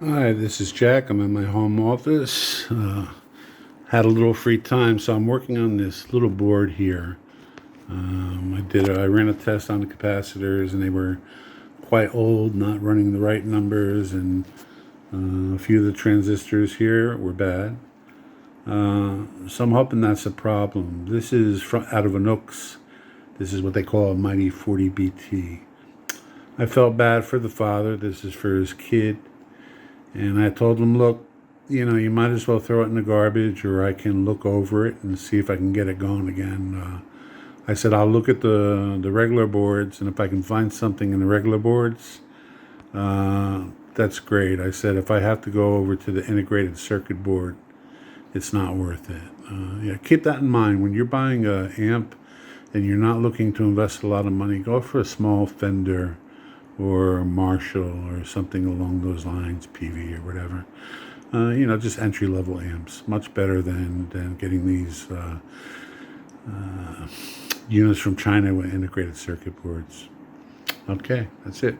Hi, this is Jack. I'm in my home office. Had a little free time, so I'm working on this little board here. I ran a test on the capacitors, and they were quite old, not running the right numbers, and a few of the transistors here were bad. So I'm hoping that's a problem. This is out of a NUX. This is what they call a Mighty 40BT. I felt bad for the father. This is for his kid. And I told him, look, you might as well throw it in the garbage, or I can look over it and see if I can get it going again. I said, I'll look at the regular boards, and if I can find something in the regular boards, that's great. I said, if I have to go over to the integrated circuit board, it's not worth it. Yeah, keep that in mind. When you're buying an amp and you're not looking to invest a lot of money, go for a small Fender or Marshall or something along those lines, PV or whatever. Just entry-level amps. Much better than getting these units from China with integrated circuit boards. Okay, that's it.